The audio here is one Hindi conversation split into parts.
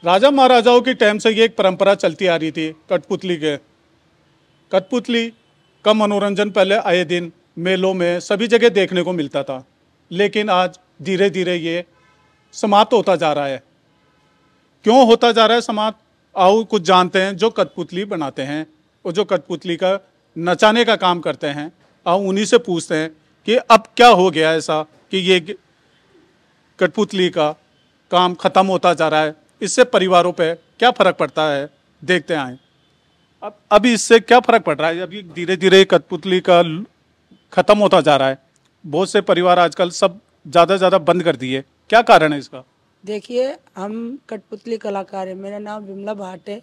राजा महाराजाओं के टाइम से ये एक परंपरा चलती आ रही थी कठपुतली के। कठपुतली का मनोरंजन पहले आए दिन मेलों में सभी जगह देखने को मिलता था, लेकिन आज धीरे धीरे ये समाप्त होता जा रहा है। क्यों होता जा रहा है समाप्त? आओ कुछ जानते हैं जो कठपुतली बनाते हैं और जो कठपुतली का नचाने का काम करते हैं। आओ उन्हीं से पूछते हैं कि अब क्या हो गया ऐसा कि ये कठपुतली का काम खत्म होता जा रहा है, इससे परिवारों पे क्या फर्क पड़ता है, देखते आए। अब अभी इससे क्या फर्क पड़ रहा है? अभी धीरे धीरे कठपुतली का खत्म होता जा रहा है। बहुत से परिवार आजकल सब ज़्यादा बंद कर दिए, क्या कारण है इसका? देखिए, हम कठपुतली कलाकार हैं। मेरा नाम विमला भाट है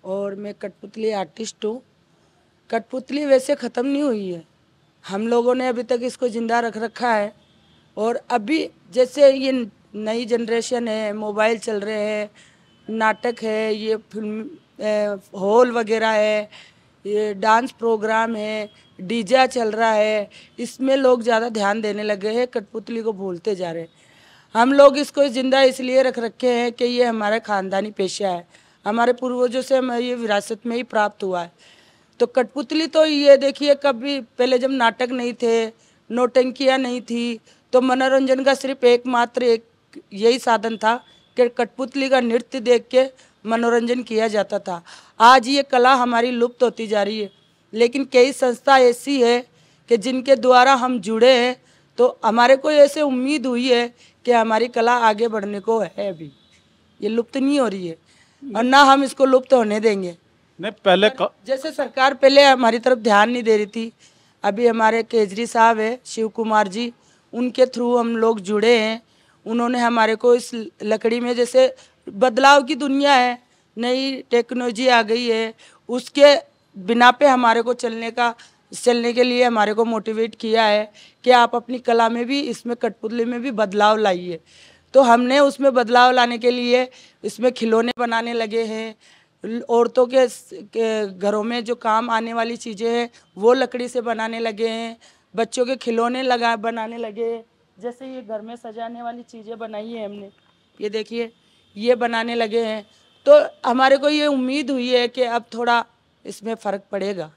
और मैं कठपुतली आर्टिस्ट हूँ। कठपुतली वैसे ख़त्म नहीं हुई है, हम लोगों ने अभी तक इसको ज़िंदा रख रखा है। और अभी जैसे ये नई जनरेशन है, मोबाइल चल रहे हैं, नाटक है, ये फिल्म हॉल वगैरह है, ये डांस प्रोग्राम है, डीजे चल रहा है, इसमें लोग ज़्यादा ध्यान देने लगे हैं, कठपुतली को भूलते जा रहे हैं। हम लोग इसको ज़िंदा इसलिए रख रखे हैं कि ये हमारा ख़ानदानी पेशा है, हमारे पूर्वजों से हमें ये विरासत में ही प्राप्त हुआ है। तो कठपुतली तो ये देखिए, कभी पहले जब नाटक नहीं थे, नौटंकियाँ नहीं थी, तो मनोरंजन का सिर्फ एकमात्र एक यही साधन था कि कठपुतली का नृत्य देख के मनोरंजन किया जाता था। आज ये कला हमारी लुप्त होती जा रही है, लेकिन कई संस्था ऐसी है कि जिनके द्वारा हम जुड़े हैं, तो हमारे को ऐसे उम्मीद हुई है कि हमारी कला आगे बढ़ने को है। अभी ये लुप्त नहीं हो रही है और ना हम इसको लुप्त होने देंगे। नहीं, पहले जैसे सरकार पहले हमारी तरफ ध्यान नहीं दे रही थी, अभी हमारे केजरी साहब है, शिव कुमार जी, उनके थ्रू हम लोग जुड़े हैं। उन्होंने हमारे को इस लकड़ी में, जैसे बदलाव की दुनिया है, नई टेक्नोलॉजी आ गई है, उसके बिना पे हमारे को चलने के लिए हमारे को मोटिवेट किया है कि आप अपनी कला में भी, इसमें कठपुतली में भी बदलाव लाइए। तो हमने उसमें बदलाव लाने के लिए इसमें खिलौने बनाने लगे हैं। औरतों के घरों में जो काम आने वाली चीज़ें हैं वो लकड़ी से बनाने लगे हैं। बच्चों के खिलौने बनाने लगे हैं। जैसे ये घर में सजाने वाली चीज़ें बनाई है हमने, ये देखिए, ये बनाने लगे हैं। तो हमारे को ये उम्मीद हुई है कि अब थोड़ा इसमें फ़र्क पड़ेगा।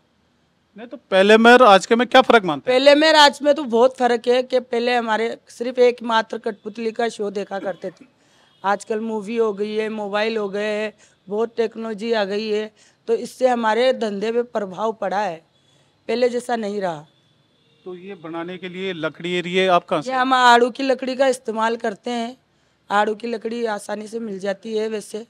नहीं, तो पहले में और आज के में क्या फ़र्क मानते हैं? पहले में आज में तो बहुत फ़र्क है कि पहले हमारे सिर्फ एकमात्र कठपुतली का शो देखा करते थे। आजकल मूवी हो गई है, मोबाइल हो गए हैं, बहुत टेक्नोलॉजी आ गई है, तो इससे हमारे धंधे पे प्रभाव पड़ा है, पहले जैसा नहीं रहा। तो ये बनाने के लिए लकड़ी ये आप कहाँ से? ये हम आड़ू की लकड़ी का इस्तेमाल करते हैं। आड़ू की लकड़ी आसानी से मिल जाती है वैसे,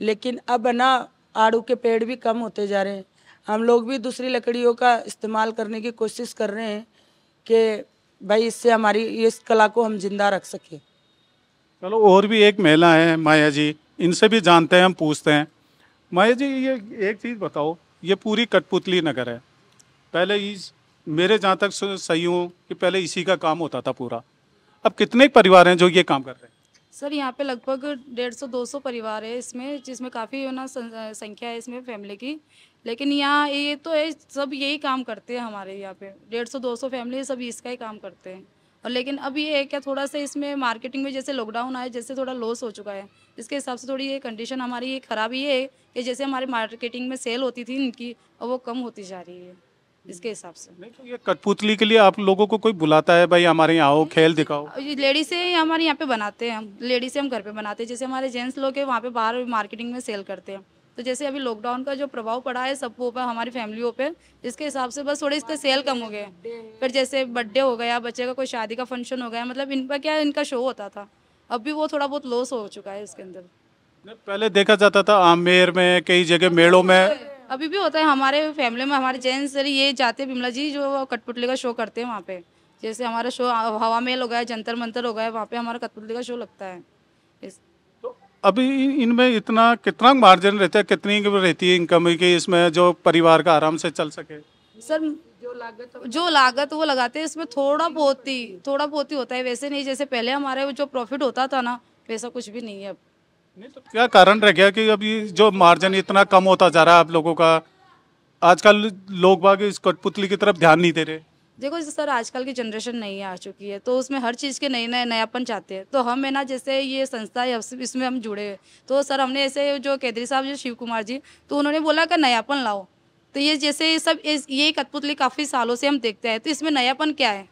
लेकिन अब है ना, आड़ू के पेड़ भी कम होते जा रहे हैं। हम लोग भी दूसरी लकड़ियों का इस्तेमाल करने की कोशिश कर रहे हैं कि भाई इससे हमारी इस कला को हम जिंदा रख सकें। चलो, और भी एक महिला है माया जी, इनसे भी जानते हैं, हम पूछते हैं। माया जी, ये एक चीज़ बताओ, ये पूरी कठपुतली नगर है, पहले इस मेरे जहाँ तक सही हूँ कि पहले इसी का काम होता था पूरा। अब कितने परिवार हैं जो ये काम कर रहे हैं? सर, यहाँ पे लगभग 150-200 परिवार है इसमें, जिसमें काफ़ी है ना संख्या है इसमें फैमिली की। लेकिन यहाँ ये तो है, सब यही काम करते हैं हमारे यहाँ पे, 150-200 फैमिली सब इसका ही काम करते हैं। और लेकिन अब ये है क्या, थोड़ा सा इसमें मार्केटिंग में जैसे लॉकडाउन आया, जैसे थोड़ा लॉस हो चुका है, इसके हिसाब से थोड़ी ये कंडीशन हमारी ये ख़राब ही है कि जैसे हमारी मार्केटिंग में सेल होती थी इनकी, और वो कम होती जा रही है इसके हिसाब से। नहीं, तो ये कठपुतली के लिए आप लोगों को कोई बुलाता है, भाई हमारे यहाँ आओ, खेल दिखाओ? लेडीज से हमारे यहाँ पे बनाते हैं, हम लेडीज से हम घर पे बनाते हैं। जैसे हमारे जेंट्स लोग हैं वहाँ पे बाहर मार्केटिंग में सेल करते हैं। तो जैसे अभी लॉकडाउन का जो प्रभाव पड़ा है सबको ऊपर, हमारी फैमिलियों पे, इसके हिसाब से बस थोड़े इसके सेल कम हो गए। फिर जैसे बर्थडे हो गया, बच्चे का कोई शादी का फंक्शन हो गया, मतलब इन पर क्या इनका शो होता था, अब भी वो थोड़ा बहुत लॉस हो चुका है इसके अंदर। पहले देखा जाता था आमेर में, कई जगह मेलों में। अभी भी होता है हमारे फैमिली में, हमारे जेंट्स ये जाते हैं, विमला जी जो कठपुतली का शो करते हैं वहाँ पे। जैसे हमारा शो हवा महल हो गया, जंतर मंतर हो गया, वहाँ पे हमारा कठपुतली का शो लगता है। तो अभी इनमें इतना कितना मार्जिन रहता है, कितनी रहती है इनकम की इसमें, जो परिवार का आराम से चल सके? सर, जो लागत वो लगाते हैं इसमें थोड़ा बहुत ही होता है, वैसे नहीं जैसे पहले हमारे जो प्रॉफिट होता था ना, वैसा कुछ भी नहीं है अब। नहीं, तो क्या कारण रह गया कि अभी जो मार्जिन इतना कम होता जा रहा है आप लोगों का? आजकल लोग बाग इस कठपुतली की तरफ ध्यान नहीं दे रहे। देखो जैसे सर आजकल की जनरेशन नई आ चुकी है, तो उसमें हर चीज़ के नए नए नयापन चाहते हैं। तो हम है ना, जैसे ये संस्था है इसमें हम जुड़े हैं। तो सर हमने ऐसे जो केंद्रीय साहब जो शिव कुमार जी, तो उन्होंने बोला कि नयापन लाओ। तो ये जैसे ये सब ये कठपुतली काफ़ी सालों से हम देखते हैं, तो इसमें नयापन क्या है,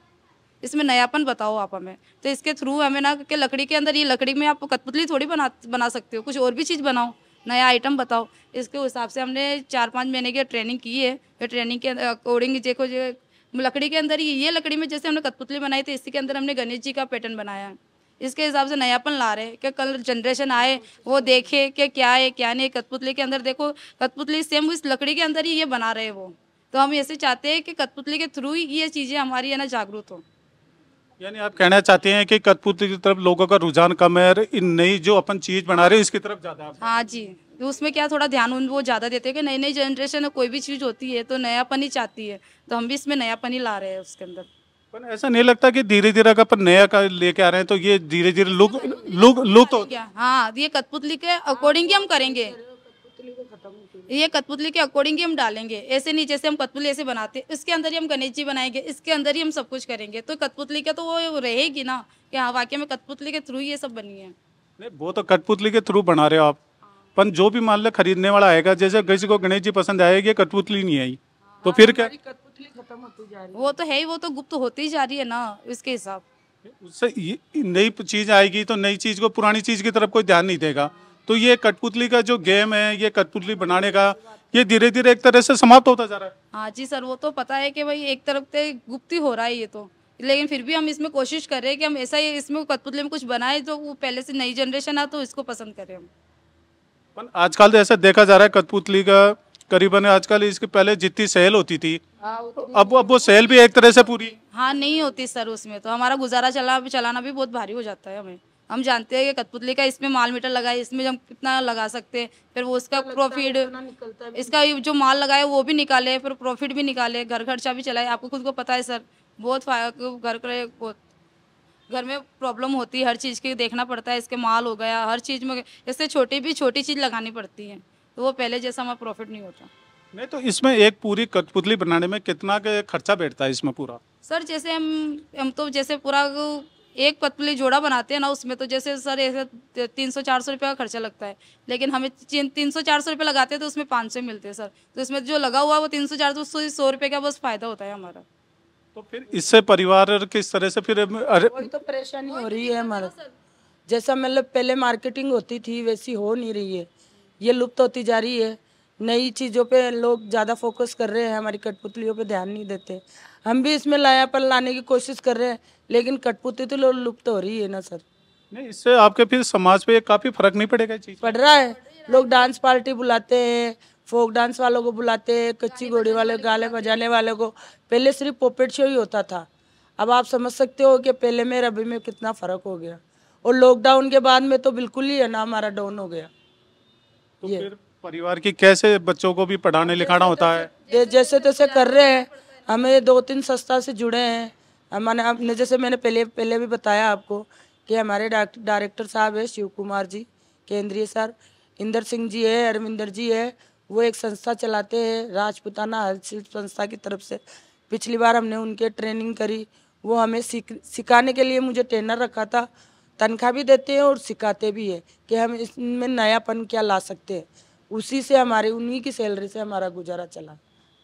इसमें नयापन बताओ आप हमें। तो इसके थ्रू हमें ना कि लकड़ी के अंदर, ये लकड़ी में आप कठपुतली थोड़ी बना सकते हो, कुछ और भी चीज़ बनाओ, नया आइटम बताओ। इसके हिसाब से हमने 4-5 महीने की ट्रेनिंग की है। ये ट्रेनिंग के अकॉर्डिंग देखो, जो लकड़ी के अंदर ये लकड़ी में जैसे हमने कठपुतली बनाई, तो इसी के अंदर हमने गणेश जी का पैटर्न बनाया है। इसके हिसाब से नयापन ला रहे हैं कि कल जनरेशन आए, वो देखे कि क्या है क्या नहीं। कठपुतली के अंदर देखो, कठपुतली सेम इस लकड़ी के अंदर ही ये बना रहे हैं वो। तो हम ऐसे चाहते हैं कि कठपुतली के थ्रू ही ये चीज़ें हमारी है ना जागरूक हो। यानी आप कहना चाहते हैं कि कठपुतली की तरफ लोगों का रुझान कम है और इन नई जो अपन चीज बना रहे हैं इसकी तरफ ज्यादा है। हाँ जी, तो उसमें क्या थोड़ा ध्यान वो ज़्यादा देते हैं कि नई नई जनरेशन कोई भी चीज़ होती है तो नयापन ही चाहती है, तो हम भी इसमें नयापन ही ला रहे हैं उसके अंदर। पर ऐसा नहीं लगता कि धीरे धीरे अगर अपन नया का लेके आ रहे हैं तो ये धीरे धीरे लुक तो क्या हाँ, ये कठपुतली के अकॉर्डिंग ही हम करेंगे, ये कठपुतली के अकॉर्डिंग ही हम डालेंगे। ऐसे नहीं जैसे हम कठपुतली ऐसे बनाते हैं, इसके अंदर ही हम गणेश जी बनाएंगे, इसके अंदर ही हम सब कुछ करेंगे, तो कठपुतली का तो वो रहेगी ना कि हाँ वाकई में कठपुतली के थ्रू ये सब बनी है। नहीं, वो तो कठपुतली के थ्रू बना रहे हो आप, पर जो भी मान लो खरीदने वाला आएगा, जैसे किसी को गणेश जी पसंद आएगी, ये कठपुतली नहीं आई तो फिर क्या? कठपुतली खत्म होती जा रही है। वो तो है ही, वो तो गुप्त होती ही जा रही है ना इसके हिसाब। उससे नई चीज आएगी तो नई चीज को पुरानी चीज की तरफ कोई ध्यान नहीं देगा। तो ये कठपुतली का जो गेम है, ये कठपुतली बनाने का, ये धीरे धीरे एक तरह से समाप्त होता जा रहा है। हाँ जी सर, वो तो पता है कि भाई एक तरफ से गुप्त ही हो रहा है ये तो, लेकिन फिर भी हम इसमें कोशिश कर रहे हैं कि हम ऐसा ही इसमें कठपुतली में कुछ बनाए जो वो पहले से नई जनरेशन आ तो इसको पसंद करें हम। पर आजकल तो ऐसा देखा जा रहा है कठपुतली का करीबन आजकल इसके पहले जितनी सेल होती थी, अब वो सेल भी एक तरह से पूरी हाँ नहीं होती सर, उसमें तो हमारा गुजारा चलाना भी बहुत भारी हो जाता है हमें। हम जानते हैं कि कठपुतली का इसमें माल मीटर लगाए, इसमें हम कितना लगा सकते हैं, फिर वो उसका प्रॉफिट, इसका जो माल लगाए वो भी निकाले, फिर प्रॉफिट भी निकाले, घर खर्चा भी चलाए। आपको खुद को पता है सर, बहुत घर में प्रॉब्लम होती है, हर चीज़ की देखना पड़ता है। इसके माल हो गया, हर चीज़ में इससे छोटी चीज़ लगानी पड़ती है, तो वो पहले जैसा हमारा प्रॉफिट नहीं होता। नहीं। तो इसमें एक पूरी कठपुतली बनाने में कितना के खर्चा बैठता है इसमें पूरा? सर जैसे हम तो जैसे पूरा एक कठपुतली जोड़ा बनाते हैं ना, उसमें तो जैसे सर ऐसे 300-400 रुपये का खर्चा लगता है, लेकिन हमें 300-400 रुपये लगाते हैं तो उसमें 500 मिलते हैं सर। तो इसमें जो लगा हुआ है वो 300-400 100 रुपये का बस फायदा होता है हमारा। तो फिर इससे परिवार किस तरह से फिर वही तो परेशानी हो रही है हमारा। जैसा मतलब पहले मार्केटिंग होती थी वैसी हो नहीं रही है, ये लुप्त होती जा रही है। नई चीज़ों पे लोग ज़्यादा फोकस कर रहे हैं, हमारी कठपुतलियों पे ध्यान नहीं देते। हम भी इसमें नयापन लाने की कोशिश कर रहे हैं, लेकिन कठपुतली तो लुप्त हो रही है ना सर। नहीं, इससे आपके फिर समाज पे काफी फर्क नहीं पड़ेगा चीज? पड़ रहा है। लोग डांस पार्टी बुलाते हैं, फोक डांस वालों को बुलाते हैं, कच्ची घोड़ी वाले, गाले बजाने वाले को। पहले सिर्फ पॉपेट शो ही होता था, अब आप समझ सकते हो कि पहले में और अभी में कितना फर्क हो गया। और लॉकडाउन के बाद में तो बिल्कुल ही है ना हमारा डाउन हो गया। तो फिर परिवार की कैसे बच्चों को भी पढ़ाने लिखाना होता है? जैसे तैसे कर रहे हैं। हमें 2-3 संस्था से जुड़े हैं। हमने जैसे मैंने पहले भी बताया आपको कि हमारे डायरेक्टर साहब है शिव कुमार जी, केंद्रीय सर इंदर सिंह जी है, अरविंदर जी है, वो एक संस्था चलाते हैं राजपुताना हस्तशिल्प संस्था की तरफ से। पिछली बार हमने उनके ट्रेनिंग करी, वो हमें सिखाने के लिए मुझे ट्रेनर रखा था। तनख्वाह भी देते हैं और सिखाते भी है कि हम इसमें नयापन क्या ला सकते हैं। उसी से हमारे उन्हीं की सैलरी से हमारा गुजारा चला।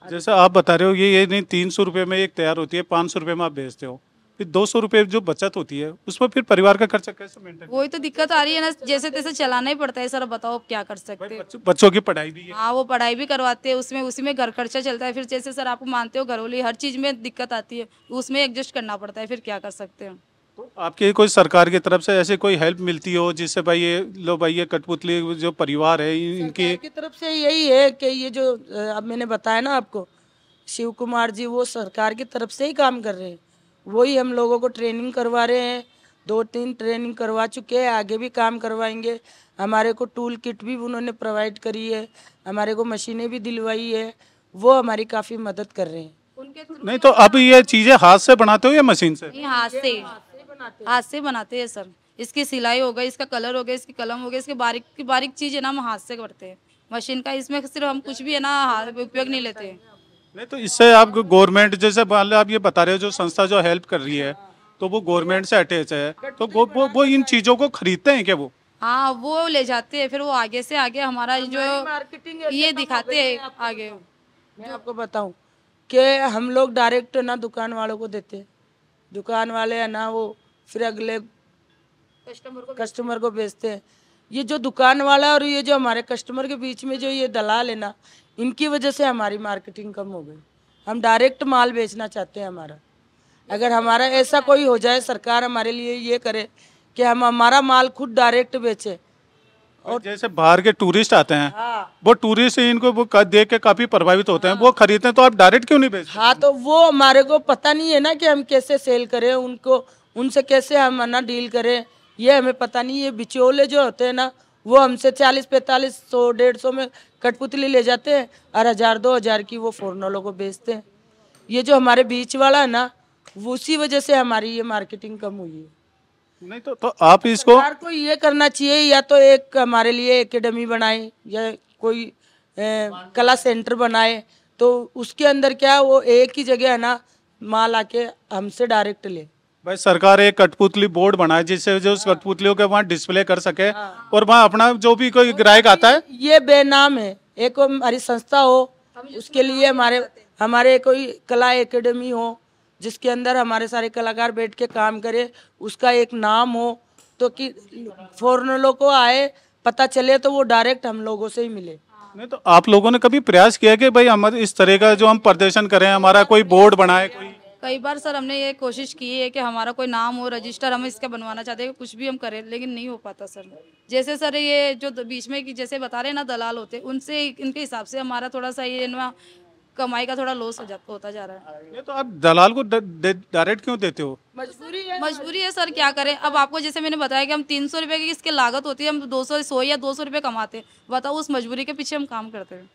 जैसे आप बता रहे हो ये नहीं 300 रुपये में एक तैयार होती है, 500 रुपये में आप बेचते हो, फिर 200 रुपये जो बचत होती है उसमें फिर परिवार का खर्चा कैसे मेंटेन? वही तो दिक्कत आ रही है ना, जैसे तैसे चलाना ही पड़ता है सर। बताओ अब क्या कर सकते हैं। बच्चों की पढ़ाई भी है। हाँ वो पढ़ाई भी करवाते हैं, उसमें उसी में घर खर्चा चलता है। फिर जैसे सर आपको मानते हो घरोली हर चीज़ में दिक्कत आती है, उसमें एडजस्ट करना पड़ता है, फिर क्या कर सकते हैं। तो आपकी कोई सरकार की तरफ से ऐसे कोई हेल्प मिलती हो जिससे भाई ये लो भाई ये कठपुतली जो परिवार है इनकी सरकार की तरफ से यही है कि ये जो अब मैंने बताया ना आपको, शिव कुमार जी वो सरकार की तरफ से ही काम कर रहे हैं। वही हम लोगों को ट्रेनिंग करवा रहे हैं, 2-3 ट्रेनिंग करवा चुके हैं, आगे भी काम करवाएंगे। हमारे को टूल किट भी उन्होंने प्रोवाइड करी है, हमारे को मशीनें भी दिलवाई है, वो हमारी काफ़ी मदद कर रहे हैं। नहीं तो अब ये चीजें हाथ से बनाते हो या मशीन से? नहीं हाथ से बनाते हैं सर। इसकी सिलाई हो गई, इसका कलर हो गया, इसकी कलम हो गई, इसकी बारीक चीज़ है ना हम हाथ से करते हैं। मशीन का इसमें सिर्फ हम कुछ भी है ना उपयोग नहीं लेते हैं। नहीं तो इससे आप गवर्नमेंट जैसे मान लो आप ये बता रहे हो जो संस्था जो हेल्प कर रही है तो वो गवर्नमेंट से अटैच है, तो वो इन चीज़ों को खरीदते हैं क्या वो? हाँ, वो ले जाते हैं, फिर वो आगे से आगे हमारा जो मार्केटिंग ये दिखाते हैं आगे। मैं आपको बताऊं कि हम लोग डायरेक्ट ना दुकान वालों को देते हैं, दुकान वाले है ना वो फिर अगले कस्टमर को बेचते हैं। ये जो दुकान वाला और ये जो हमारे कस्टमर के बीच में जो ये दलाल है ना, इनकी वजह से हमारी मार्केटिंग कम हो गई। हम डायरेक्ट माल बेचना चाहते हैं हमारा। अगर हमारा ऐसा कोई हो जाए, सरकार हमारे लिए ये करे कि हम हमारा माल खुद डायरेक्ट बेचे। और जैसे बाहर के टूरिस्ट आते हैं, हाँ वो टूरिस्ट इनको वो देख के काफी प्रभावित होते हैं, वो खरीदते हैं, तो आप डायरेक्ट क्यों नहीं बेचते? हाँ, तो वो हमारे को पता नहीं है ना कि हम कैसे सेल करें उनको, उनसे कैसे हम ना डील करें, ये हमें पता नहीं है। बिचौले जो होते हैं ना, वो हमसे 40-45, 100-150 में कठपुतली ले जाते हैं और 1000-2000 की वो फॉरनरों को बेचते हैं। ये जो हमारे बीच वाला है ना, वो उसी वजह से हमारी ये मार्केटिंग कम हुई है। नहीं तो आप इसको सरकार को ये करना चाहिए, या तो एक हमारे लिए एकेडमी बनाए या कोई कला सेंटर बनाए, तो उसके अंदर क्या वो एक ही जगह है ना माल आके हमसे डायरेक्ट ले। भाई सरकार एक कठपुतली बोर्ड बनाए जिससे जो उस कठपुतलियों के वहाँ डिस्प्ले कर सके, और वहाँ अपना जो भी कोई ग्राहक आता है। ये बेनाम है, एक हमारी संस्था हो, उसके लिए हमारे कोई कला एकेडमी हो जिसके अंदर हमारे सारे कलाकार बैठ के काम करे, उसका एक नाम हो, तो कि फॉरेनरों को आए पता चले तो वो डायरेक्ट हम लोगों से ही मिले। नहीं तो आप लोगों ने कभी प्रयास किया कि भाई हमारे इस तरह का जो हम प्रदर्शन करें, हमारा कोई बोर्ड बनाए? कोई कई बार सर हमने ये कोशिश की है कि हमारा कोई नाम हो, रजिस्टर हम इसका बनवाना चाहते हैं, कुछ भी हम करें, लेकिन नहीं हो पाता सर। जैसे सर ये जो बीच में जैसे बता रहे हैं ना दलाल होते, उनसे इनके हिसाब से हमारा थोड़ा सा ये ना कमाई का थोड़ा लॉस होता जा रहा है। ये तो आप दलाल को डायरेक्ट क्यों देते हो? मजबूरी है। सर क्या करें। अब आपको जैसे मैंने बताया कि हम 300 रुपये की इसकी लागत होती है, हम 100 या 200 रुपये कमाते हैं। बताओ, उस मजबूरी के पीछे हम काम करते हैं।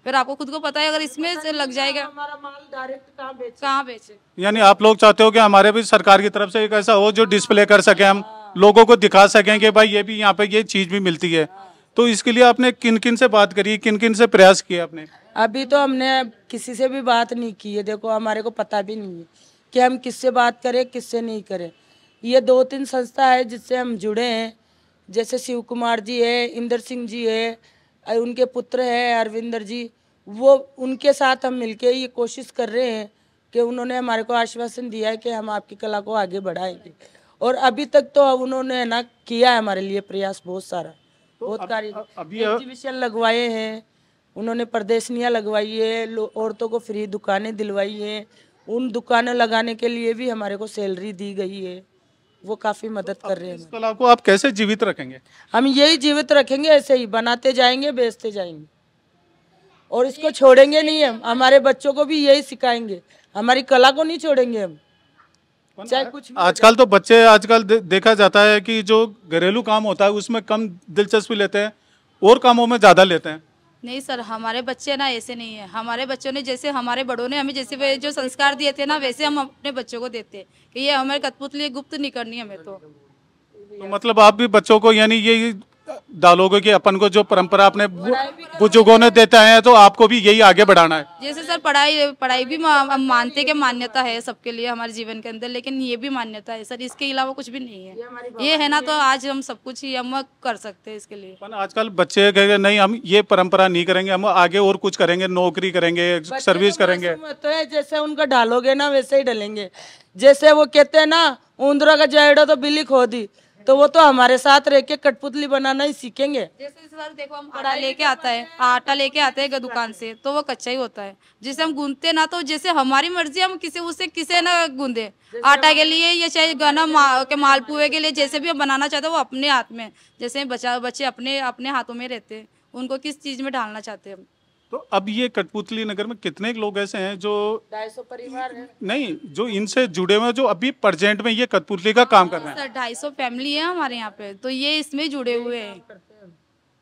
फिर आपको खुद को पता है अगर इसमें से लग जाएगा, हमारा माल डायरेक्ट कहाँ बेचे। यानी आप लोग चाहते हो कि हमारे भी सरकार की तरफ से एक ऐसा हो जो डिस्प्ले कर सके, हम लोगों को दिखा सकें कि भाई ये भी यहाँ पे ये चीज भी मिलती है। तो इसके लिए आपने किन किन से बात करी, किन किन से प्रयास किए आपने? अभी तो हमने किसी से भी बात नहीं की है। देखो, हमारे को पता भी नहीं है कि हम किससे बात करें किससे नहीं करें। ये 2-3 संस्था है जिससे हम जुड़े हैं, जैसे शिव कुमार जी है, इंदर सिंह जी है, उनके पुत्र है अरविंदर जी, वो उनके साथ हम मिलके ये कोशिश कर रहे हैं कि उन्होंने हमारे को आश्वासन दिया है कि हम आपकी कला को आगे बढ़ाएंगे। और अभी तक तो उन्होंने ना किया है हमारे लिए प्रयास बहुत सारा, बहुत कार्य, एग्जीबिशन लगवाए हैं उन्होंने, प्रदर्शनियाँ लगवाई है, औरतों को फ्री दुकानें दिलवाई है। उन दुकानें लगाने के लिए भी हमारे को सैलरी दी गई है। वो काफ़ी मदद कर रहे हैं। इस कला को आप कैसे जीवित रखेंगे? हम यही जीवित रखेंगे, ऐसे ही बनाते जाएंगे, बेचते जाएंगे, और इसको छोड़ेंगे नहीं। हम हमारे बच्चों को भी यही सिखाएंगे, हमारी कला को नहीं छोड़ेंगे हम, चाहे कुछ भी। आजकल तो बच्चे आजकल देखा जाता है कि जो घरेलू काम होता है उसमें कम दिलचस्पी लेते हैं और कामों में ज़्यादा लेते हैं। नहीं सर, हमारे बच्चे ना ऐसे नहीं है। हमारे बच्चों ने जैसे हमारे बड़ों ने हमें जैसे वे जो संस्कार दिए थे ना, वैसे हम अपने बच्चों को देते हैं कि ये हमारे कठपुतली गुप्त नहीं करनी हमें। तो मतलब आप भी बच्चों को यानी ये डालोगे कि अपन को जो परंपरा अपने बुजुर्गों ने देते हैं तो आपको भी यही आगे बढ़ाना है? जैसे सर पढ़ाई भी हम मानते हैं कि मान्यता है सबके लिए हमारे जीवन के अंदर, लेकिन ये भी मान्यता है सर, इसके अलावा कुछ भी नहीं है। ये है ना, तो आज हम सब कुछ ही हम कर सकते हैं इसके लिए। आजकल बच्चे कहेंगे नहीं हम ये परंपरा नहीं करेंगे, हम आगे और कुछ करेंगे, नौकरी करेंगे, सर्विस करेंगे। तो है जैसे उनका डालोगे ना वैसे ही डलेंगे। जैसे वो कहते हैं ना, ऊंदरा का जायड़ा तो बिल्ली खो दी, तो वो तो हमारे साथ रह के कठपुतली बनाना ही सीखेंगे। जैसे सर देखो, हम आटा लेके आते हैं दुकान से, तो वो कच्चा ही होता है। जिसे हम गूंथते ना, तो जैसे हमारी मर्जी, हम किसे ना गूंदे आटा के लिए या चाहे गाना के मालपुए के लिए, जैसे भी हम बनाना चाहते हैं वो अपने हाथ में। जैसे बच्चे अपने हाथों में रहते हैं, उनको किस चीज में ढालना चाहते हैं हम। तो अब ये कठपुतली नगर में कितने लोग ऐसे हैं जो 250 परिवार है, नहीं जो इनसे जुड़े हुए, जो अभी प्रेजेंट में ये कठपुतली का काम कर रहे हैं? सर 250 फैमिली है हमारे यहाँ पे, तो ये इसमें जुड़े हुए हैं।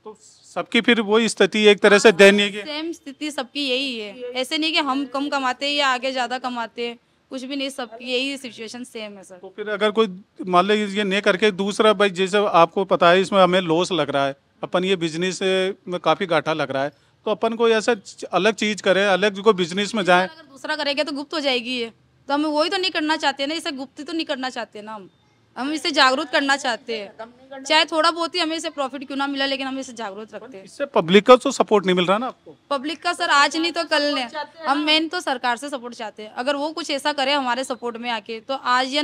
तो सबकी फिर वो स्थिति एक तरह से दयनीय है। सेम स्थिति सबकी यही है। ऐसे नहीं कि हम कम कमाते हैं या आगे ज्यादा कमाते हैं, कुछ भी नहीं, सबकी यही सिचुएशन सेम है सर। तो फिर अगर कोई मान लो ये नहीं करके दूसरा, भाई जैसे आपको पता है इसमें हमें लॉस लग रहा है, अपन ये बिजनेस में काफी घाटा लग रहा है, तो अपन कोई ऐसा अलग चीज करें, अलग कोई बिजनेस में जाएं। अगर दूसरा करेंगे तो गुप्त हो जाएगी ये, तो हम वही तो नहीं करना चाहते ना, इसे गुप्त तो नहीं करना चाहते ना, हम इसे जागरूक करना चाहते हैं। चाहे थोड़ा बहुत ही हमें इसे प्रॉफिट क्यों ना मिला, लेकिन हम इसे जागरूक रखते हैं। इससे पब्लिक का तो सपोर्ट नहीं मिल रहा ना आपको। पब्लिक का सर आज नहीं तो कल ने, हम मेन तो सरकार से सपोर्ट चाहते हैं। अगर वो कुछ ऐसा करे हमारे सपोर्ट में आके, तो आज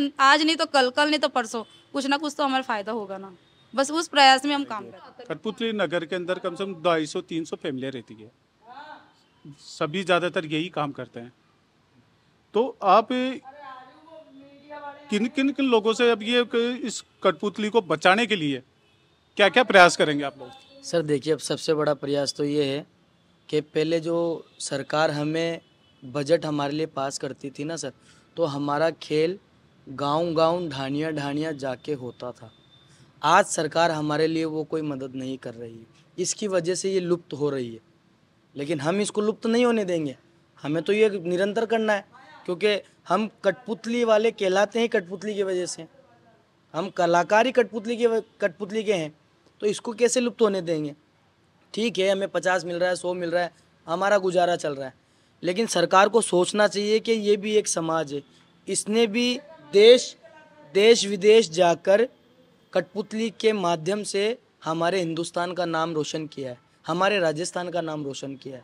नहीं तो कल, कल नहीं तो परसों कुछ ना कुछ तो हमारा फायदा होगा ना। बस उस प्रयास में हम काम करते हैं। कठपुतली नगर के अंदर कम से कम 250-300 फैमिलियाँ रहती है, सभी ज़्यादातर यही काम करते हैं। तो आप किन किन किन लोगों से अब ये इस कठपुतली को बचाने के लिए क्या क्या प्रयास करेंगे आप लोग? सर देखिए, अब सबसे बड़ा प्रयास तो ये है कि पहले जो सरकार हमें बजट हमारे लिए पास करती थी ना सर, तो हमारा खेल गांव-गांव ढाणियाँ जाके होता था। आज सरकार हमारे लिए वो कोई मदद नहीं कर रही है, इसकी वजह से ये लुप्त हो रही है। लेकिन हम इसको लुप्त नहीं होने देंगे, हमें तो ये निरंतर करना है, क्योंकि हम कठपुतली वाले कहलाते हैं कठपुतली की वजह से। हम कलाकार ही कठपुतली के हैं, तो इसको कैसे लुप्त होने देंगे? ठीक है, हमें 50 मिल रहा है, 100 मिल रहा है, हमारा गुजारा चल रहा है, लेकिन सरकार को सोचना चाहिए कि ये भी एक समाज है। इसने भी देश विदेश जाकर कठपुतली के माध्यम से हमारे हिंदुस्तान का नाम रोशन किया है, हमारे राजस्थान का नाम रोशन किया है।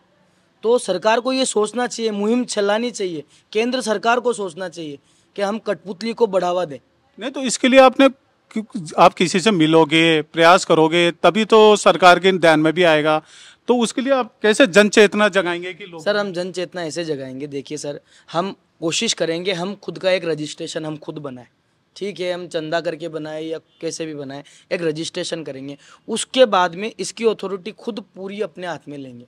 तो सरकार को ये सोचना चाहिए, मुहिम चलानी चाहिए, केंद्र सरकार को सोचना चाहिए कि हम कठपुतली को बढ़ावा दें। नहीं तो इसके लिए आप किसी से मिलोगे, प्रयास करोगे, तभी तो सरकार के ध्यान में भी आएगा। तो उसके लिए आप कैसे जन चेतना जगाएंगे कि लोग? सर हम जन चेतना ऐसे जगाएंगे, देखिए सर, हम कोशिश करेंगे हम खुद का एक रजिस्ट्रेशन हम खुद बनाएं। ठीक है, हम चंदा करके बनाए या कैसे भी बनाए, एक रजिस्ट्रेशन करेंगे। उसके बाद में इसकी अथॉरिटी खुद पूरी अपने हाथ में लेंगे।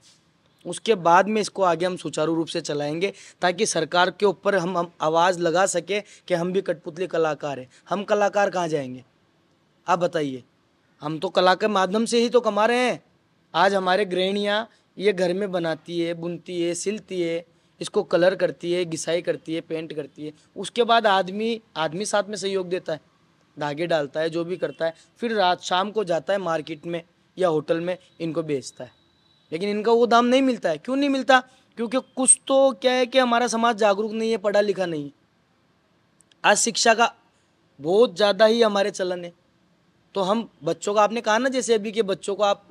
उसके बाद में इसको आगे हम सुचारू रूप से चलाएंगे, ताकि सरकार के ऊपर हम आवाज़ लगा सके कि हम भी कठपुतली कलाकार हैं। हम कलाकार कहाँ जाएंगे आप बताइए? हम तो कला के माध्यम से ही तो कमा रहे हैं। आज हमारे गृहिणियाँ ये घर में बनाती है, बुनती है, सिलती है, इसको कलर करती है, घिसाई करती है, पेंट करती है। उसके बाद आदमी साथ में सहयोग देता है, धागे डालता है, जो भी करता है, फिर रात शाम को जाता है मार्केट में या होटल में, इनको बेचता है। लेकिन इनका वो दाम नहीं मिलता है। क्यों नहीं मिलता? क्योंकि कुछ तो क्या है कि हमारा समाज जागरूक नहीं है, पढ़ा लिखा नहीं है। आज शिक्षा का बहुत ज़्यादा ही हमारे चलन है। तो हम बच्चों का, आपने कहा ना जैसे अभी के बच्चों को आप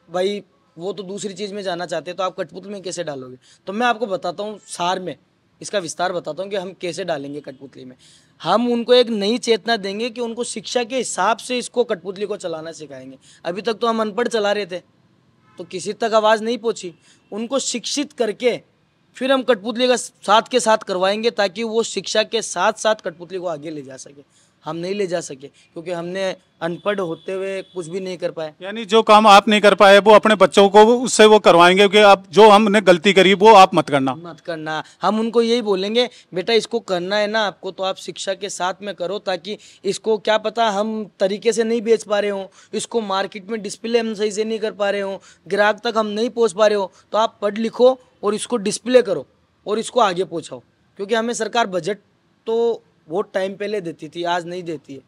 भाई वो तो दूसरी चीज़ में जाना चाहते हैं, तो आप कठपुतली में कैसे डालोगे? तो मैं आपको बताता हूँ, सार में इसका विस्तार बताता हूँ कि हम कैसे डालेंगे कठपुतली में। हम उनको एक नई चेतना देंगे कि उनको शिक्षा के हिसाब से इसको कठपुतली को चलाना सिखाएंगे। अभी तक तो हम अनपढ़ चला रहे थे, तो किसी तक आवाज़ नहीं पहुँची। उनको शिक्षित करके फिर हम कठपुतली का साथ के साथ करवाएंगे, ताकि वो शिक्षा के साथ साथ कठपुतली को आगे ले जा सके। हम नहीं ले जा सके क्योंकि हमने अनपढ़ होते हुए कुछ भी नहीं कर पाए। यानी जो काम आप नहीं कर पाए वो अपने बच्चों को उससे वो करवाएंगे कि आप जो हमने गलती करी वो आप मत करना। हम उनको यही बोलेंगे, बेटा इसको करना है ना आपको, तो आप शिक्षा के साथ में करो, ताकि इसको क्या पता हम तरीके से नहीं बेच पा रहे हो, इसको मार्केट में डिस्प्ले हम सही से नहीं कर पा रहे हो, ग्राहक तक हम नहीं पहुँच पा रहे हो, तो आप पढ़ लिखो और इसको डिस्प्ले करो और इसको आगे पहुँचाओ। क्योंकि हमें सरकार बजट तो बहुत टाइम पहले देती थी, आज नहीं देती है।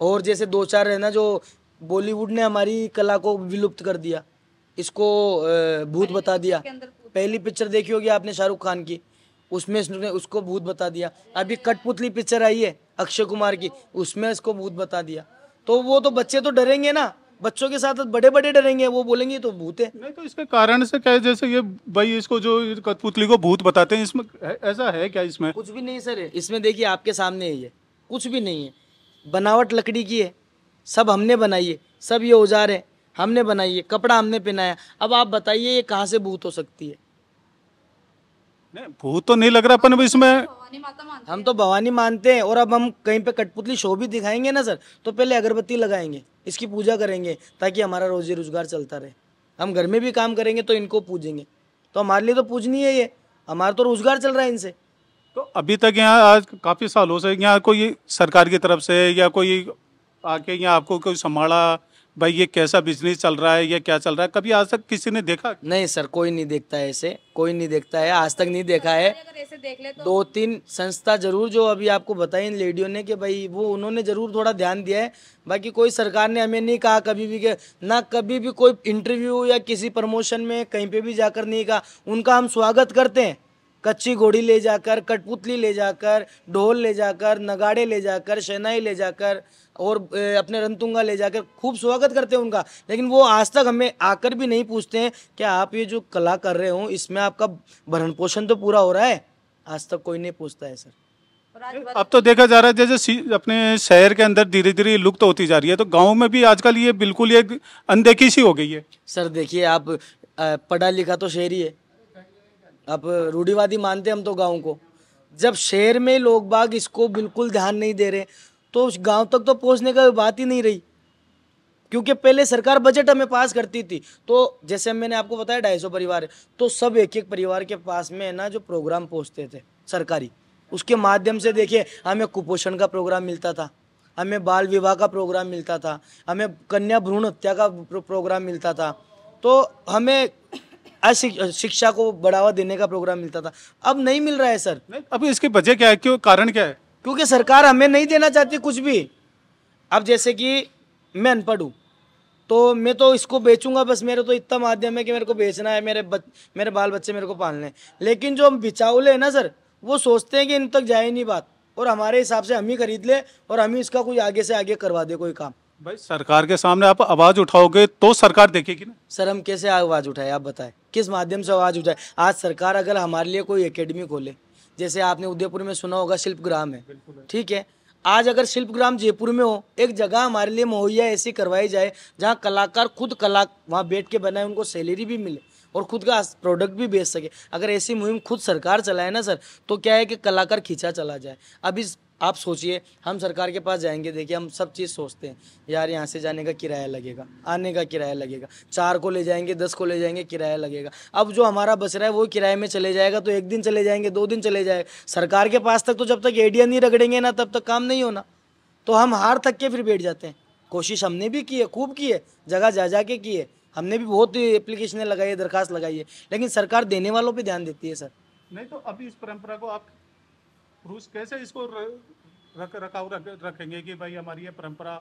और जैसे 2-4 है ना, जो बॉलीवुड ने हमारी कला को विलुप्त कर दिया, इसको भूत बता दिया। पहली पिक्चर देखी होगी आपने शाहरुख खान की, उसमें इसने उसको भूत बता दिया। अभी कठपुतली पिक्चर आई है अक्षय कुमार की, उसमें इसको भूत बता दिया। तो वो तो बच्चे तो डरेंगे ना, बच्चों के साथ बड़े डरेंगे, वो बोलेंगे तो भूत है। नहीं तो इसके कारण से क्या है, जैसे ये भाई इसको जो कठपुतली को भूत बताते हैं, इसमें ऐसा है क्या? इसमें कुछ भी नहीं सर, इसमें देखिए आपके सामने ही है, कुछ भी नहीं है। बनावट लकड़ी की है, सब हमने बनाई है, सब ये औजार है हमने बनाई है, कपड़ा हमने पहनाया। अब आप बताइए ये कहाँ से भूत हो सकती है? नहीं, भूत तो नहीं लग रहा अपन इसमें। हम तो भवानी मानते हैं। और अब हम कहीं पे कठपुतली शो भी दिखाएंगे ना सर, तो पहले अगरबत्ती लगाएंगे, इसकी पूजा करेंगे, ताकि हमारा रोजी रोजगार चलता रहे। हम घर में भी काम करेंगे तो इनको पूजेंगे, तो हमारे लिए तो पूजनीय है ये, हमारा तो रोजगार चल रहा है इनसे। तो अभी तक यहाँ आज काफ़ी सालों से यहाँ कोई सरकार की तरफ से या कोई आके यहाँ आपको कोई संभाला भाई ये कैसा बिजनेस चल रहा है, ये क्या चल रहा है, कभी आज तक किसी ने देखा? नहीं सर, कोई नहीं देखता है ऐसे, कोई नहीं देखता है, आज तक नहीं देखा है। अगर ऐसे देख ले तो 2-3 संस्था जरूर जो अभी आपको बताई इन लेडियों ने कि भाई वो उन्होंने जरूर थोड़ा ध्यान दिया है। बाकी कोई सरकार ने हमें नहीं कहा कभी भी कि ना कभी भी कोई इंटरव्यू या किसी प्रमोशन में कहीं पे भी जाकर नहीं कहा। उनका हम स्वागत करते हैं, कच्ची घोड़ी ले जाकर, कठपुतली ले जाकर, ढोल ले जाकर, नगाड़े ले जाकर, शहनाई ले जाकर और अपने रणतुंगा ले जाकर खूब स्वागत करते हैं उनका। लेकिन वो आज तक हमें आकर भी नहीं पूछते हैं कि आप ये जो कला कर रहे हो इसमें आपका भरण पोषण तो पूरा हो रहा है। आज तक कोई नहीं पूछता है सर। और आज अब तो देखा जा रहा है जैसे अपने शहर के अंदर धीरे धीरे लुप्त होती जा रही है, तो गाँव में भी आजकल ये बिल्कुल एक अनदेखी सी हो गई है। सर देखिए, आप पढ़ा लिखा तो शहरी है, आप रूढ़िवादी मानते हैं हम तो गाँव को। जब शहर में लोग बाग इसको बिल्कुल ध्यान नहीं दे रहे तो उस गांव तक तो पहुंचने का बात ही नहीं रही। क्योंकि पहले सरकार बजट हमें पास करती थी, तो जैसे मैंने आपको बताया 250 परिवार है, तो सब एक एक परिवार के पास में है ना जो प्रोग्राम पहुंचते थे सरकारी, उसके माध्यम से देखिए हमें कुपोषण का प्रोग्राम मिलता था, हमें बाल विवाह का प्रोग्राम मिलता था, हमें कन्या भ्रूण हत्या का प्रोग्राम मिलता था, तो हमें शिक्षा को बढ़ावा देने का प्रोग्राम मिलता था। अब नहीं मिल रहा है सर। नहीं, अभी इसकी वजह क्या है, क्यों, कारण क्या है? क्योंकि सरकार हमें नहीं देना चाहती कुछ भी। अब जैसे कि मैं अनपढ़ हूँ तो मैं तो इसको बेचूंगा, बस मेरे तो इतना माध्यम है कि मेरे को बेचना है, मेरे बाल बच्चे मेरे को पालने हैं। लेकिन जो बिचावले हैं ना सर, वो सोचते हैं कि इन तक जाए नहीं बात, और हमारे हिसाब से हम ही खरीद ले और हम ही इसका कोई आगे से आगे करवा दे कोई काम। भाई सरकार के सामने आप आवाज उठाओगे तो सरकार देखेगी ना। सर हम कैसे आवाज़ उठाए, आप बताएं किस माध्यम से आवाज़ उठाए। आज सरकार अगर हमारे लिए कोई एकेडमी खोले, जैसे आपने उदयपुर में सुना होगा शिल्पग्राम है, ठीक है, आज अगर शिल्पग्राम जयपुर में हो, एक जगह हमारे लिए मुहैया ऐसी करवाई जाए जहाँ कलाकार खुद कला वहाँ बैठ के बनाए, उनको सैलरी भी मिले और खुद का प्रोडक्ट भी बेच सके। अगर ऐसी मुहिम खुद सरकार चलाए ना सर, तो क्या है कि कलाकार खींचा चला जाए। अब इस आप सोचिए, हम सरकार के पास जाएंगे, देखिए हम सब चीज़ सोचते हैं यार यहाँ से जाने का किराया लगेगा, आने का किराया लगेगा, 4 को ले जाएंगे 10 को ले जाएंगे किराया लगेगा। अब जो हमारा बच रहा है वो किराए में चले जाएगा, तो 1 दिन चले जाएंगे, 2 दिन चले जाएगा। सरकार के पास तक तो जब तक एडिया नहीं रगड़ेंगे ना तब तक काम नहीं होना। तो हम हार थक के फिर बैठ जाते हैं। कोशिश हमने भी की है, खूब की है, जगह जा जा के की है, हमने भी बहुत एप्लीकेशनें लगाई है, दरखास्त लगाई है, लेकिन सरकार देने वालों पे ध्यान देती है सर। नहीं तो अभी इस परंपरा को आप रूस कैसे इसको रखेंगे कि भाई हमारी ये परंपरा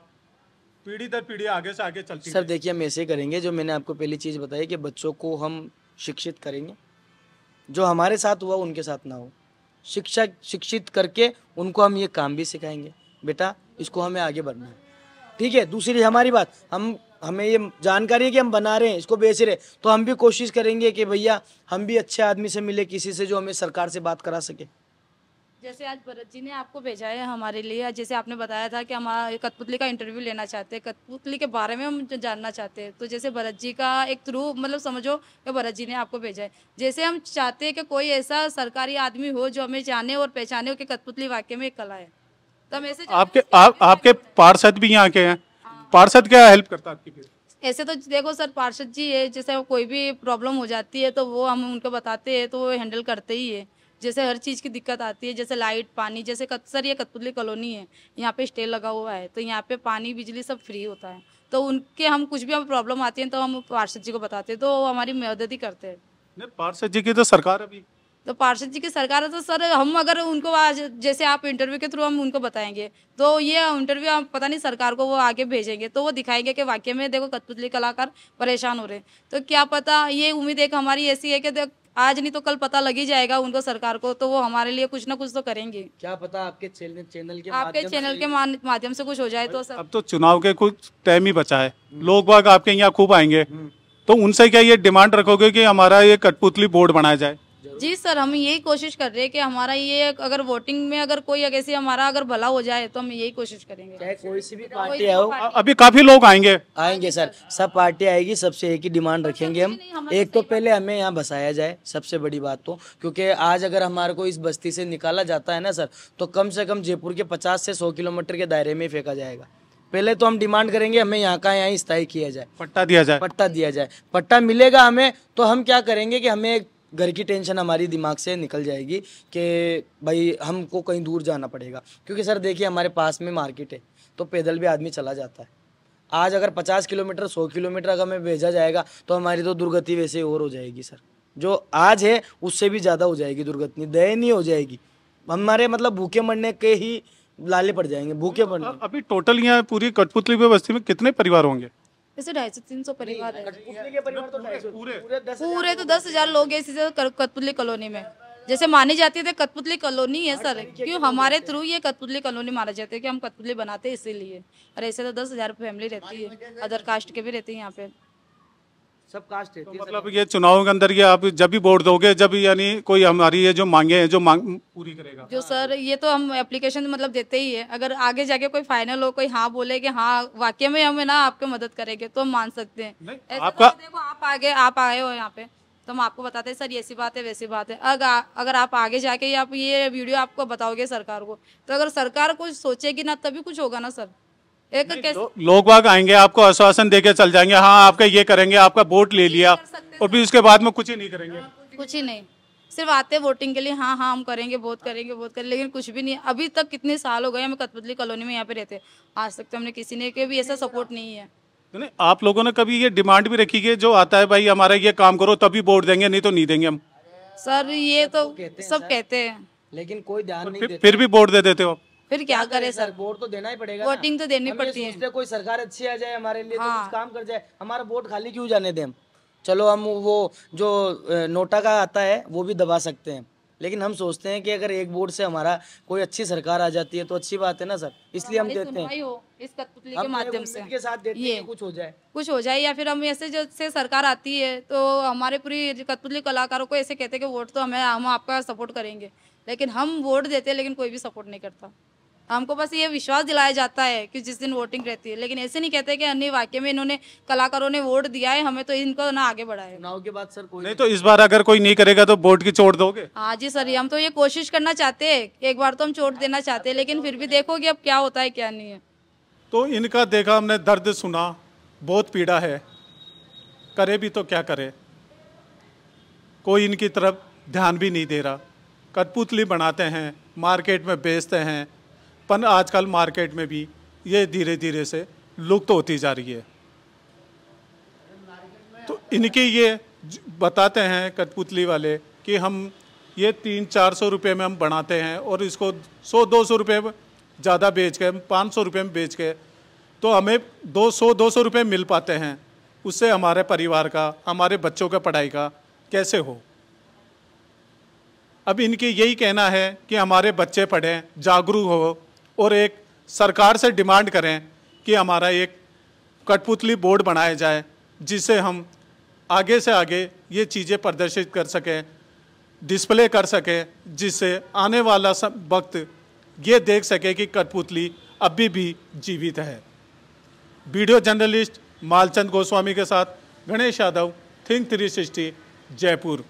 पीढ़ी दर पीढ़ी आगे से आगे चलती सर देखिए, हम ऐसे करेंगे, जो मैंने आपको पहली चीज़ बताई कि बच्चों को हम शिक्षित करेंगे, जो हमारे साथ हुआ उनके साथ ना हो। शिक्षित करके उनको हम ये काम भी सिखाएंगे, बेटा इसको हमें आगे बढ़ना है, ठीक है। दूसरी हमारी बात, हमें ये जानकारी है कि हम बना रहे हैं, इसको बेच रहे, तो हम भी कोशिश करेंगे कि भैया हम भी अच्छे आदमी से मिले, किसी से जो हमें सरकार से बात करा सके। जैसे आज भरत जी ने आपको भेजा है हमारे लिए, जैसे आपने बताया था कि हम कठपुतली का इंटरव्यू लेना चाहते हैं, कठपुतली के बारे में हम जानना चाहते हैं, तो जैसे भरत जी का एक थ्रू मतलब समझो कि भरत जी ने आपको भेजा है। जैसे हम चाहते हैं कि कोई ऐसा सरकारी आदमी हो जो हमें जाने और पहचाने हो कि कठपुतली वाकई में एक कला है, तो हम ऐसे आपके पार्षद भी यहाँ के हैं, पार्षद क्या हेल्प करता है आपकी? ऐसे तो देखो सर, पार्षद जी है, जैसे कोई भी प्रॉब्लम हो जाती है तो वो हम उनको बताते हैं तो वो हैंडल करते ही है। जैसे हर चीज़ की दिक्कत आती है, जैसे लाइट पानी, जैसे सर ये कठपुतली कॉलोनी है, यहाँ पे स्टे लगा हुआ है, तो यहाँ पे पानी बिजली सब फ्री होता है, तो उनके हम कुछ भी हमें प्रॉब्लम आती है तो हम पार्षद जी को बताते हैं, तो वो हमारी मदद ही करते हैं। नहीं, पार्षद जी की तो सरकार अभी, तो पार्षद जी की सरकार है, तो सर हम अगर उनको आज जैसे आप इंटरव्यू के थ्रू हम उनको बताएंगे तो ये इंटरव्यू हम पता नहीं सरकार को वो आगे भेजेंगे, तो वो दिखाएंगे कि वाकई में देखो कठपुतली कलाकार परेशान हो रहे हैं, तो क्या पता, ये उम्मीद एक हमारी ऐसी है कि आज नहीं तो कल पता लग ही जाएगा उनको सरकार को, तो वो हमारे लिए कुछ ना कुछ तो करेंगे। क्या पता आपके चैनल के माध्यम से कुछ हो जाए तो सर। अब तो चुनाव के कुछ टाइम ही बचा है, लोग बाग आपके यहाँ खूब आएंगे, तो उनसे क्या ये डिमांड रखोगे कि हमारा ये कठपुतली बोर्ड बनाया जाए? जी सर, हम यही कोशिश कर रहे हैं कि हमारा ये अगर वोटिंग में अगर कोई ऐसे हमारा अगर भला हो जाए तो हम यही कोशिश करेंगे। चाहे कोई सी भी पार्टी आओ, अभी काफी लोग आएंगे सर, सब पार्टी आएगी, सबसे एक ही डिमांड रखेंगे हम। एक तो पहले हमें यहाँ बसाया जाए, सबसे बड़ी बात तो, क्योंकि आज अगर हमारे को इस बस्ती से निकाला जाता है ना सर, तो कम से कम जयपुर के 50 से 100 किलोमीटर के दायरे में ही फेंका जाएगा। पहले तो हम डिमांड करेंगे हमें यहाँ का यहाँ स्थायी किया जाए, पट्टा दिया जाए। पट्टा मिलेगा हमें तो हम क्या करेंगे कि हमें घर की टेंशन हमारी दिमाग से निकल जाएगी कि भाई हमको कहीं दूर जाना पड़ेगा। क्योंकि सर देखिए, हमारे पास में मार्केट है, तो पैदल भी आदमी चला जाता है। आज अगर 50 किलोमीटर 100 किलोमीटर अगर हमें भेजा जाएगा तो हमारी तो दुर्गति वैसे ही और हो जाएगी सर। जो आज है उससे भी ज़्यादा हो जाएगी दुर्गति, दयनीय हो जाएगी। हमारे मतलब भूखे मरने के ही लाले पड़ जाएंगे, भूखे मरने। अभी टोटल यहाँ पूरी कठपुतली बस्ती में कितने परिवार होंगे? जैसे 250-300 परिवार है। कठपुतली के परिवार तो 250 पूरे तो 10,000 लोग हैं इसी से कठपुतली कॉलोनी में। जैसे मानी जाती है कठपुतली कॉलोनी है सर, क्यों हमारे थ्रू ये कठपुतली कॉलोनी माना जाता है कि हम कठपुतली बनाते हैं इसीलिए। और ऐसे तो 10,000 फैमिली रहती है, अदर कास्ट के भी रहती है यहाँ पे, सब कास्ट रहती है। मतलब ये चुनाव के अंदर ये आप जब भी वोट दोगे, जब यानी कोई हमारी ये जो मांगे हैं जो मांग पूरी करेगा? जो सर ये तो हम एप्लीकेशन मतलब देते ही है, अगर आगे जाके कोई फाइनल हो, कोई हाँ बोले कि हाँ वाकई में हमें ना आपकी मदद करेंगे तो हम मान सकते हैं। ऐसा आपका तो देखो आप आए हो यहाँ पे तो हम आपको बताते हैं सर ऐसी बात है वैसी बात है। अगर आप आगे जाके आप ये वीडियो आपको बताओगे सरकार को, तो अगर सरकार कुछ सोचेगी ना तभी कुछ होगा ना सर। एक कैसे लोग बाग आएंगे आपको आश्वासन देके चल जाएंगे, हाँ आपका ये करेंगे, आपका वोट ले लिया, और फिर उसके बाद में कुछ ही नहीं करेंगे। कुछ ही नहीं, सिर्फ आते वोटिंग के लिए, हाँ हाँ हम करेंगे वोट करेंगे वोट करेंगे, लेकिन कुछ भी नहीं। अभी तक कितने साल हो गए हमें कठपुतली कॉलोनी में यहाँ पे रहते, आज तक तो हमने किसी ने के भी ऐसा सपोर्ट नहीं है। नहीं, आप लोगों ने कभी ये डिमांड भी रखी है जो आता है भाई हमारा ये काम करो तभी वोट देंगे, नहीं तो नहीं देंगे हम? सर ये तो सब कहते हैं, लेकिन कोई ध्यान नहीं देता। फिर भी वोट दे देते हो? फिर क्या करें सर, वोट तो देना ही पड़ेगा। वोटिंग तो देनी पड़ती है। कोई सरकार अच्छी आ जाए हमारे लिए, तो कुछ काम कर जाए, हमारा वोट खाली क्यों जाने दें हम? चलो हम वो जो नोटा का आता है वो भी दबा सकते हैं, लेकिन हम सोचते हैं कि अगर एक वोट से हमारा कोई अच्छी सरकार आ जाती है तो अच्छी बात है ना सर, इसलिए हम देते हैं। इस कठपुतली के माध्यम से के साथ देते हैं कि कुछ हो जाए, या फिर हम ऐसे जैसे सरकार आती है तो हमारे पूरी कठपुतली कलाकारों को ऐसे कहते हैं कि वोट तो हम आपका सपोर्ट करेंगे, लेकिन हम वोट देते हैं लेकिन कोई भी सपोर्ट नहीं करता। हमको बस ये विश्वास दिलाया जाता है कि जिस दिन वोटिंग रहती है, लेकिन ऐसे नहीं कहते कि अन्य वाक्य में इन्होंने कलाकारों ने वोट दिया है हमें तो इनको ना आगे बढ़ाए। चुनाव के बाद सर कोई नहीं तो इस बार अगर कोई नहीं करेगा तो वोट की चोट दोगे? हाँ जी सर, हम तो ये कोशिश करना चाहते हैं, एक बार तो हम चोट देना चाहते हैं, लेकिन फिर भी देखोगे अब क्या होता है क्या नहीं है। तो इनका देखा हमने, दर्द सुना, बहुत पीड़ा है, करे भी तो क्या करे, कोई इनकी तरफ ध्यान भी नहीं दे रहा। कठपुतली बनाते हैं, मार्केट में बेचते हैं, पर आजकल मार्केट में भी ये धीरे धीरे से लुप्त होती जा रही है। तो इनकी ये बताते हैं कठपुतली वाले कि हम ये 300-400 रुपये में हम बनाते हैं और इसको 100-200 रुपये ज़्यादा बेच के, 500 रुपये में बेच के तो हमें 200-200 रुपये मिल पाते हैं, उससे हमारे परिवार का, हमारे बच्चों का पढ़ाई का कैसे हो? अब इनकी यही कहना है कि हमारे बच्चे पढ़ें, जागरूक हो और एक सरकार से डिमांड करें कि हमारा एक कठपुतली बोर्ड बनाया जाए जिससे हम आगे से आगे ये चीज़ें प्रदर्शित कर सकें, डिस्प्ले कर सकें, जिससे आने वाला वक्त ये देख सके कि कठपुतली अभी भी जीवित है। वीडियो जर्नलिस्ट मालचंद गोस्वामी के साथ गणेश यादव, थिंक 360, जयपुर।